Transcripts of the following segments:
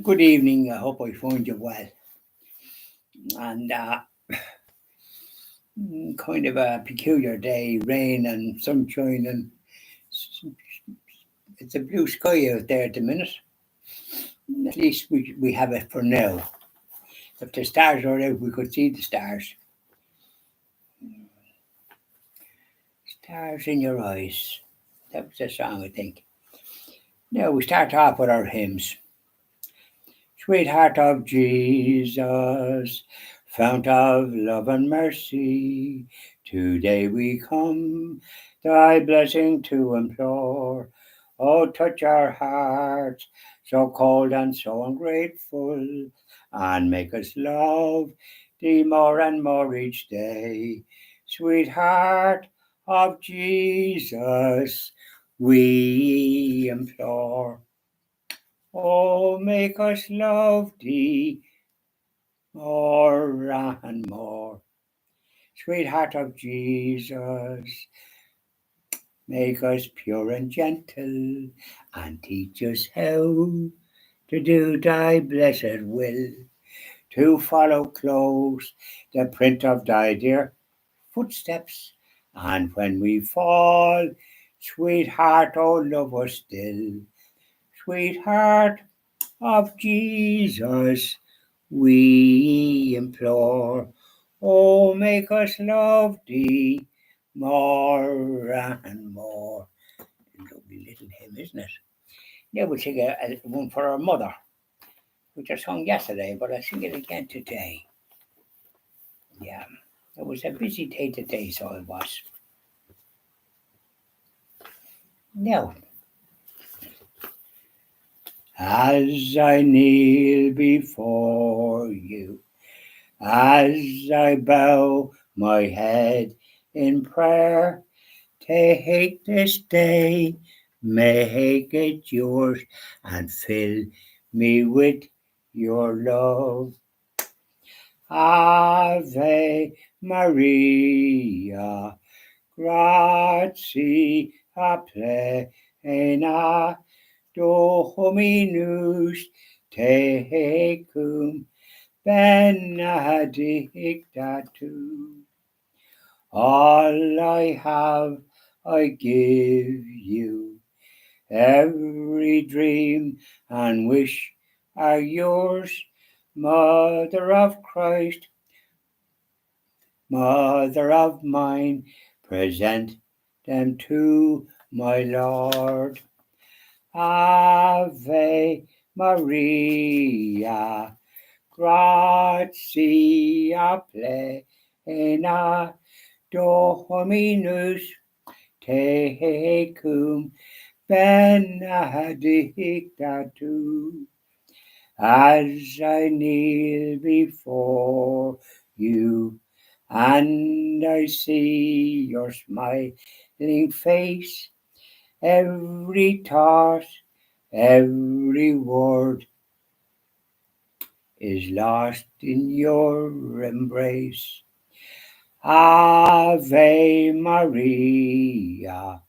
Good evening. I hope I find you well. And kind of a peculiar day, rain and sunshine, and it's a blue sky out there at the minute. At least we have it for now. If the stars are out, we could see the stars. Stars in your eyes. That was the song, I think. Now we start off with our hymns. Sweetheart of Jesus, fount of love and mercy, today we come thy blessing to implore. Oh, touch our hearts, so cold and so ungrateful, and make us love thee more and more each day. Sweetheart of Jesus, we implore. Oh, make us love thee more and more. Sweetheart of Jesus, make us pure and gentle, and teach us how to do thy blessed will, to follow close the print of thy dear footsteps, and when we fall, sweetheart, oh, love us still. Sweetheart of Jesus, we implore. Oh, make us love thee more and more. Lovely little hymn, isn't it? Yeah, we'll sing one for our mother, which I sung yesterday, but I sing it again today. Yeah, it was a busy day today, so it was. Now, as I kneel before you, as I bow my head in prayer, take this day, make it yours, and fill me with your love. Ave Maria, gratia plena, Dominus tecum, benedicta tu. All I have I give you, every dream and wish are yours, Mother of Christ, Mother of mine, present them to my Lord. Ave Maria, gratia plena, Dominus tecum, benedicta tu. As I kneel before you, and I see your smiling face, every thought, every word is lost in your embrace. Ave Maria,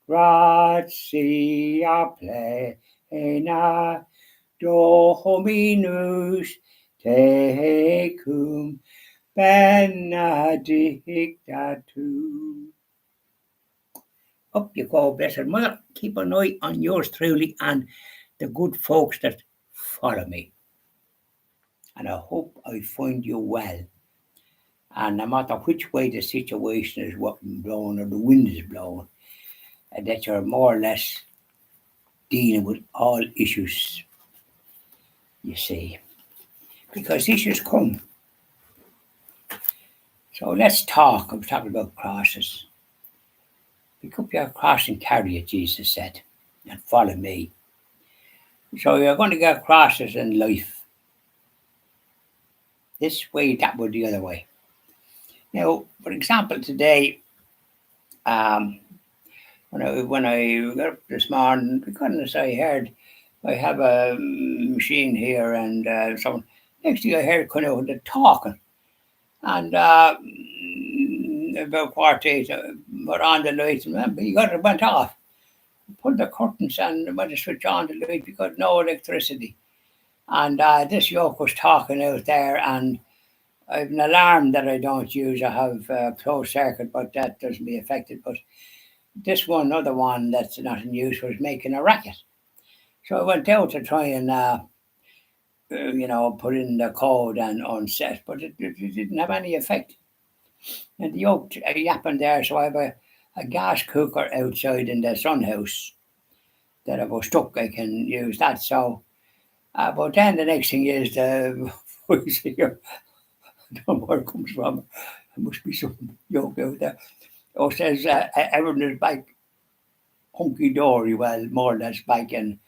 gratia plena, Dominus tecum, benedicta tu. Up you go, blessed mother. Keep an eye on yours truly and the good folks that follow me. And I hope I find you well. And no matter which way the situation is blowing or the wind is blowing, that you're more or less dealing with all issues, you see. Because issues come. So let's talk. I was talking about crosses. Pick up your cross and carry it, Jesus said, and follow me. So you're going to get crosses in life. This way, that way, the other way. Now, for example, today, when I got up this morning, because I heard I have a machine here and someone next thing I heard kind of the talking, and about 8:15, but on the lights, remember, you got it went off. pulled the curtains and went to switch on the light because no electricity. And this yoke was talking out there, and I have an alarm that I don't use. I have closed circuit, but that doesn't be affected. But this one, other one that's not in use, was making a racket. So I went out to try and put in the code and unset, but it didn't have any effect. And the yoke yapping there, so I have a gas cooker outside in the sun house that I was stuck. I can use that. So, but then the next thing is the voice here. I don't know where it comes from. There must be some yoke out there. Oh, says everyone is back hunky dory. Well, more or less back in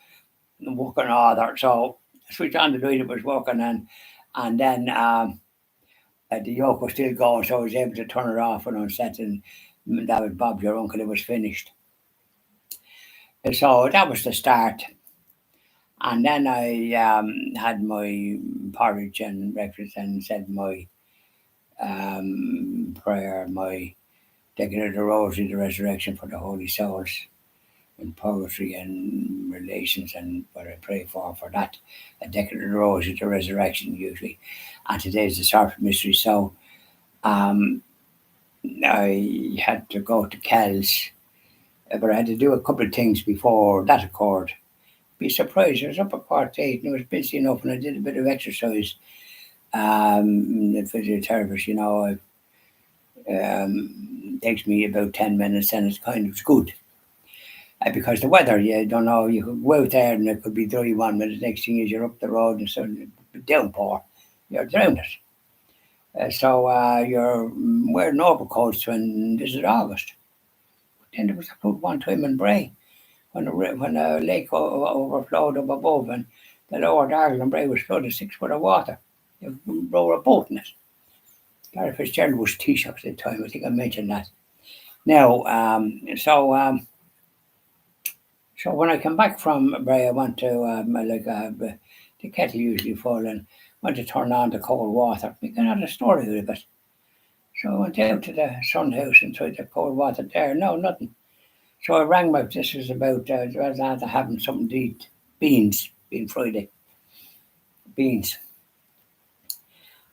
working order. So I switched on the light. It was working, and then the yoke was still going, so I was able to turn it off and unset, and that was Bob, your uncle. It was finished. So that was the start. And then I had my porridge and breakfast and said my prayer, my taking of the rosary, the resurrection for the holy souls in purgatory and relations, and what I pray for that. A decade of the rosary, the resurrection usually. And today's the Sorrowful Mystery. So um, I had to go to Kells, but I had to do a couple of things before that occurred. Be surprised, I was up at 8 and I was busy enough, and I did a bit of exercise. The physiotherapist, takes me about 10 minutes, and it's kind of good. Because the weather, you don't know, you could go out there and it could be dry 1 minute, next thing is you're up the road and suddenly downpour, you're drowned. So you're wearing overcoats when this is August. Then there was a flood one time in Bray when a lake overflowed up above, and the lower Dargle and Bray was flooded 6 foot of water. You row a boat in it. Gary Fitzgerald was Taoiseach at the time. I think I mentioned that. Now, so when I come back from Bray, I went to the kettle usually full, and went to turn on the cold water. We can have a story with it. So I went out to the sun house and tried the cold water there. No, nothing. So I rang my. This was about I was after having something to eat. Beans, being Friday, beans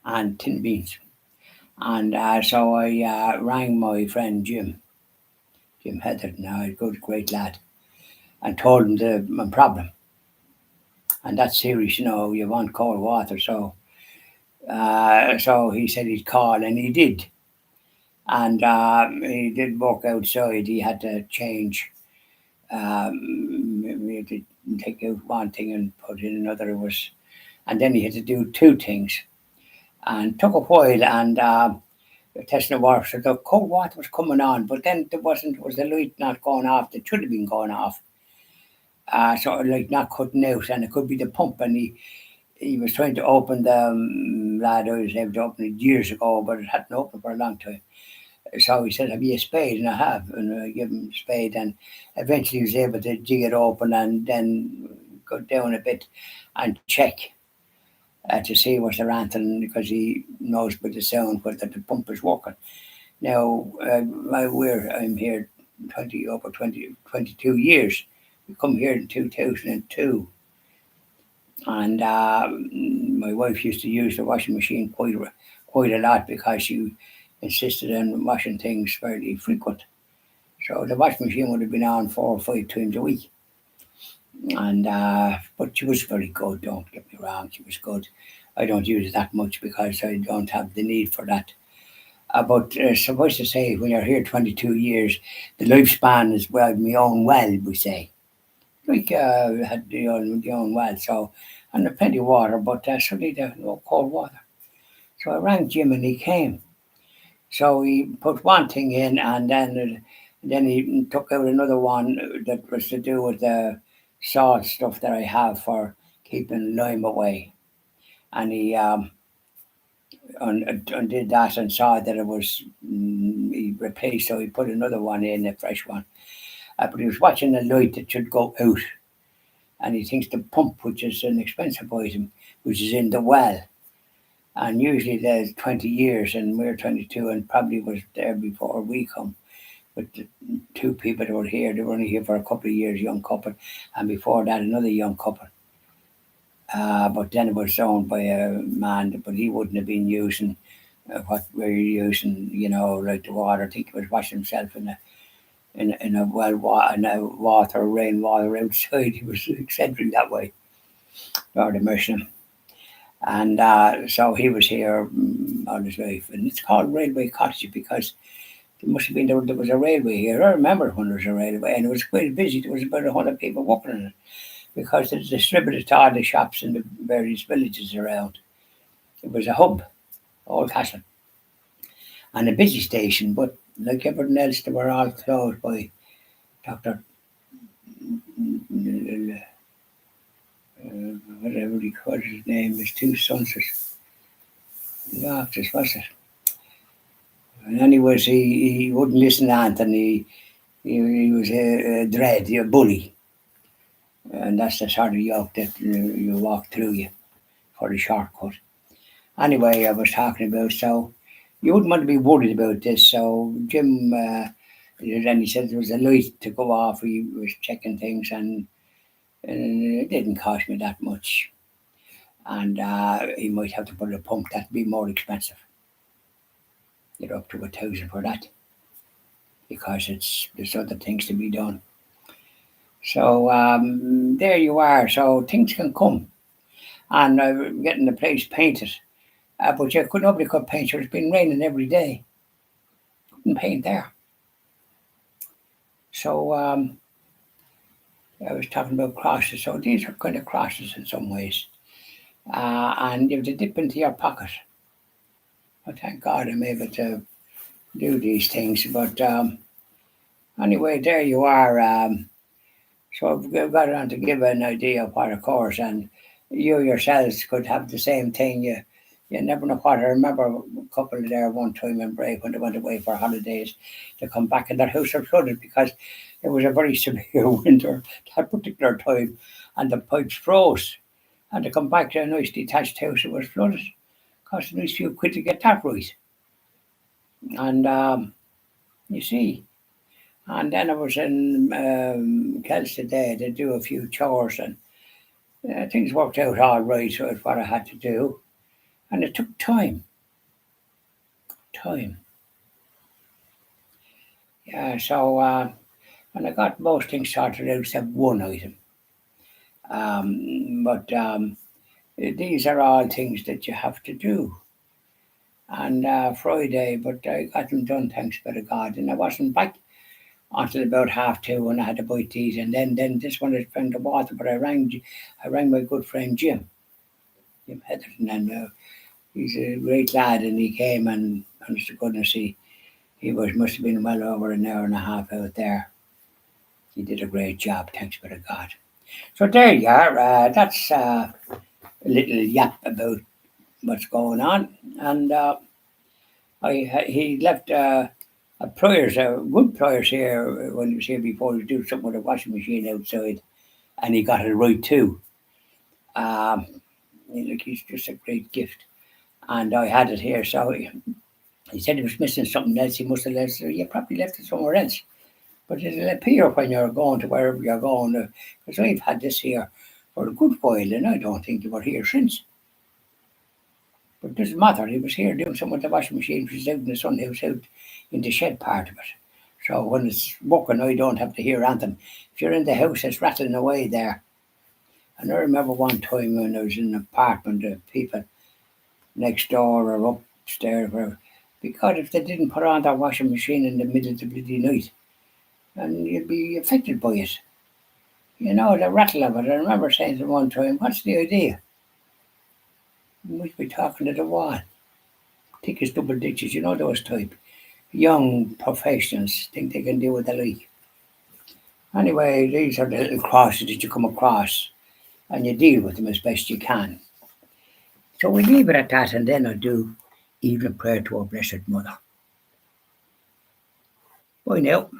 and tin beans. And so I rang my friend Jim Heatherton, now a good, great lad, and told him my problem. And that's serious, you want cold water. So he said he'd call, and he did. And he did walk outside. He had to change. He had to take out one thing and put in another. And then he had to do two things. And took a while, and testing the water. So the cold water was coming on, but then there wasn't. Was the light not going off? That should have been going off. Sort of like not cutting out, and it could be the pump. And he was trying to open the lad. I was able to open it years ago, but it hadn't opened for a long time. So he said, "Have you a spade?" And I have, and I gave him a spade, and eventually he was able to jig it open and then go down a bit and check to see what's the ranting, because he knows by the sound whether the pump is working. Now, I'm here 22 years. We come here in 2002, and my wife used to use the washing machine quite a lot because she insisted on washing things fairly frequent. So the washing machine would have been on 4 or 5 times a week. And but she was very good. Don't get me wrong, she was good. I don't use it that much because I don't have the need for that. But suffice to say, when you're here 22 years, the lifespan is well, my own well, we say. Like had the own well, so and there's plenty of water, but suddenly there's no cold water. So I rang Jim and he came. So he put one thing in, and then he took out another one that was to do with the salt stuff that I have for keeping lime away. And he undid that and saw that it was he replaced, so he put another one in, a fresh one. But he was watching the light that should go out, and he thinks the pump, which is an expensive item, which is in the well, and usually there's 20 years, and we're 22, and probably was there before we come. with the two people that were here. They were only here for a couple of years, young couple, and before that another young couple. But then it was owned by a man, but he wouldn't have been using what we're using, like the water. I think he was washing himself in a water, rainwater outside. He was eccentric that way, Lord have mercy on him. And so he was here all his life, and it's called Railway Cottage because there was a railway here. I remember when there was a railway, and it was quite busy. There was about 100 people working on it because it distributed to all the shops in the various villages around. It was a hub, old castle, and a busy station, but like everything else, they were all closed by Dr. Whatever he called his name, his two sons. Doctors, was it? And anyways, he wouldn't listen to Anthony. He was a dread, a bully. And that's the sort of yoke that you walk through you for the shortcut. Anyway, I was talking about, so you wouldn't want to be worried about this. So Jim, then he said there was a light to go off. He was checking things, and it didn't cost me that much. And he might have to put a pump. That'd be more expensive. You're up to 1,000 for that because there's other things to be done. So there you are. So things can come, and getting the place painted. But nobody could paint. It's been raining every day. Couldn't paint there. So I was talking about crosses. So these are kind of crosses in some ways, and you have to dip into your pocket. Well, thank God I'm able to do these things. But anyway, there you are. So I've got on to give an idea of what a course, and you yourselves could have the same thing. You never know what. I remember a couple there one time in Bray when they went away for holidays to come back, and their house was flooded because it was a very severe winter that particular time, and the pipes froze. And to come back to a nice detached house, it was flooded. Cost a nice few quid to get that right. And you see, and then I was in Kells today to do a few chores, and things worked out all right. So it's what I had to do, and it took time. Time. Yeah. So and I got most things sorted out except one item. But these are all things that you have to do. And Friday, but I got them done, thanks be to God. And I wasn't back until about 2:30 when I had to buy these. And then this one is from the water, but I rang my good friend Jim Heatherton, and he's a great lad, and he came, and honest to goodness, he must have been well over an hour and a half out there. He did a great job, thanks be to God. So there you are. That's a little yap about what's going on, and he left good pliers here when he was here before. He was doing something with a washing machine outside, and he got it right too. Um, Look, he's just a great gift, and I had it here. So he said he was missing something else. He must have left. So you probably left it somewhere else. But it'll appear when you're going to wherever you're going. Because I've had this here for a good while, and I don't think you were here since. But it doesn't matter. He was here doing something with the washing machine. He was out in the sun. He was out in the shed part of it. So when it's working, I don't have to hear anything. If you're in the house, it's rattling away there. And I remember one time when I was in an apartment, the people next door or upstairs, were, because if they didn't put on their washing machine in the middle of the bloody night, and you'd be affected by it. The rattle of it. I remember saying to them one time, what's the idea? You must be talking to the wall. Thick as double ditches, those type. Young professionals think they can do what they like. Anyway, these are the little crosses that you come across, and you deal with them as best you can. So we leave it at that, and then I'll do evening prayer to our Blessed Mother. Bye now.